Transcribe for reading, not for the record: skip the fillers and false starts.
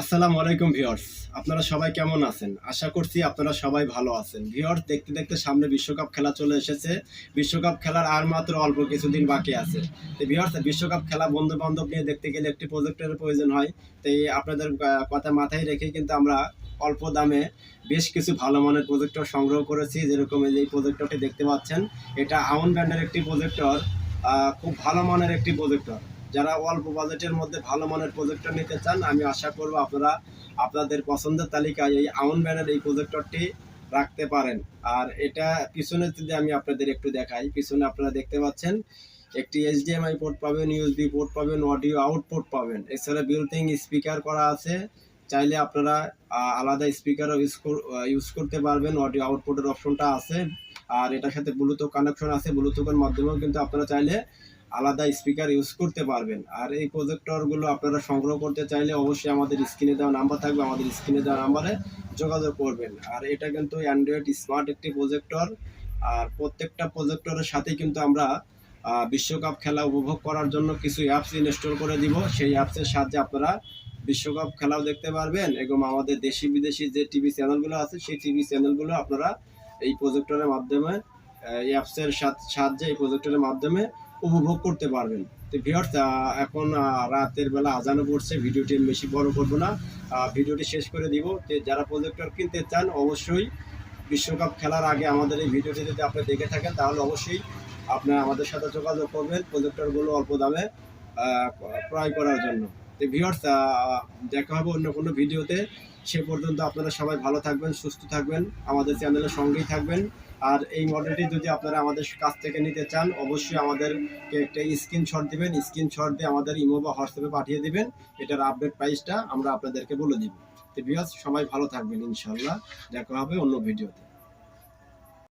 আসসালামু আলাইকুম ভিউয়ার্স, আপনারা সবাই কেমন আছেন? আশা করছি আপনারা সবাই ভালো আছেন। ভিউয়ার্স, দেখতে দেখতে সামনে বিশ্বকাপ খেলা চলে এসেছে। বিশ্বকাপ খেলার আর মাত্র অল্প কিছুদিন বাকি আছে। তো ভিউয়ার্স, বিশ্বকাপ খেলা বন্ধু বান্ধব নিয়ে দেখতে গেলে একটি প্রজেক্টরের প্রয়োজন হয়। তো এই আপনাদের কথা মাথায় রেখেই কিন্তু আমরা অল্প দামে বেশ কিছু ভালো মানের প্রজেক্টর সংগ্রহ করেছি। যেরকম এই প্রজেক্টরটি দেখতে পাচ্ছেন, এটা আউন ব্র্যান্ডের একটি প্রজেক্টর। খুব ভালো মানের একটি প্রজেক্টর। যারা অল্প বাজেটের মধ্যে ভালো মানের প্রজেক্টর নিতে চান, আমি আশা করব আপনারা আপনাদের পছন্দের তালিকায় এই আউন ব্র্যান্ডের এই প্রজেক্টরটি রাখতে পারেন। আর এটা পিছনে যদি আমি আপনাদের একটু দেখাই, পিছনে আপনারা দেখতে পাচ্ছেন একটি এইচডিএমআই পোর্ট পাবেন, ইউএসবি পোর্ট পাবেন, অডিও আউটপুট পাবেন। এছাড়া বিল্ট-ইন স্পিকার করা আছে। চাইলে আপনারা আলাদা স্পিকারও ইউজ করতে পারবেন। অডিও আউটপুটের অপশনটা আছে। আর এটার সাথে ব্লুটুথ কানেকশন আছে। ব্লুটুথের মাধ্যমেও কিন্তু আপনারা চাইলে আলাদা স্পিকার ইউজ করতে পারবেন। আর এই প্রজেক্টরগুলো আপনারা সংগ্রহ করতে চাইলে অবশ্যই আমাদের স্ক্রিনে দেওয়া নাম্বার থাকবে, আমাদের স্ক্রিনে দেওয়া নাম্বারে যোগাযোগ করবেন। আর এটা কিন্তু অ্যান্ড্রয়েড স্মার্ট একটি প্রজেক্টর। আর প্রত্যেকটা প্রজেক্টরের সাথে কিন্তু আমরা বিশ্বকাপ খেলা উপভোগ করার জন্য কিছু অ্যাপস ইনস্টল করে দিব। সেই অ্যাপসের সাহায্যে আপনারা বিশ্বকাপ খেলাও দেখতে পারবেন এবং আমাদের দেশি বিদেশি যে টিভি চ্যানেলগুলো আছে সেই টিভি চ্যানেলগুলো আপনারা এই প্রজেক্টরের মাধ্যমে, এই অ্যাপসের সাহায্যে এই প্রজেক্টরের মাধ্যমে উপভোগ করতে পারবেন। তো ভিউয়ার্স, এখন রাতের বেলা আজানও পড়ছে, ভিডিওটি বেশি বড় করব না, ভিডিওটি শেষ করে দিব। তো যারা প্রজেক্টর কিনতে চান অবশ্যই বিশ্বকাপ খেলার আগে আমাদের এই ভিডিওটি যদি আপনি দেখে থাকেন তাহলে অবশ্যই আপনারা আমাদের সাথে যোগাযোগ করবেন প্রজেক্টরগুলো অল্প দামে ক্রয় করার জন্য। তো ভিউয়ার্স, দেখা হবে অন্য কোনো ভিডিওতে। সে পর্যন্ত আপনারা সবাই ভালো থাকবেন, সুস্থ থাকবেন, আমাদের চ্যানেলের সঙ্গেই থাকবেন। আর এই মডেলটি যদি আপনারা আমাদের কাছ থেকে নিতে চান অবশ্যই আমাদেরকে একটা স্ক্রিনশট দিবেন। স্ক্রিনশট দিয়ে আমাদের ইমো বা হোয়াটসঅ্যাপে পাঠিয়ে দিবেন। এটার আপডেট প্রাইসটা আমরা আপনাদেরকে বলে দিব। তো ভিউয়ার্স, সবাই ভালো থাকবেন, ইনশাল্লাহ দেখা হবে অন্য ভিডিওতে।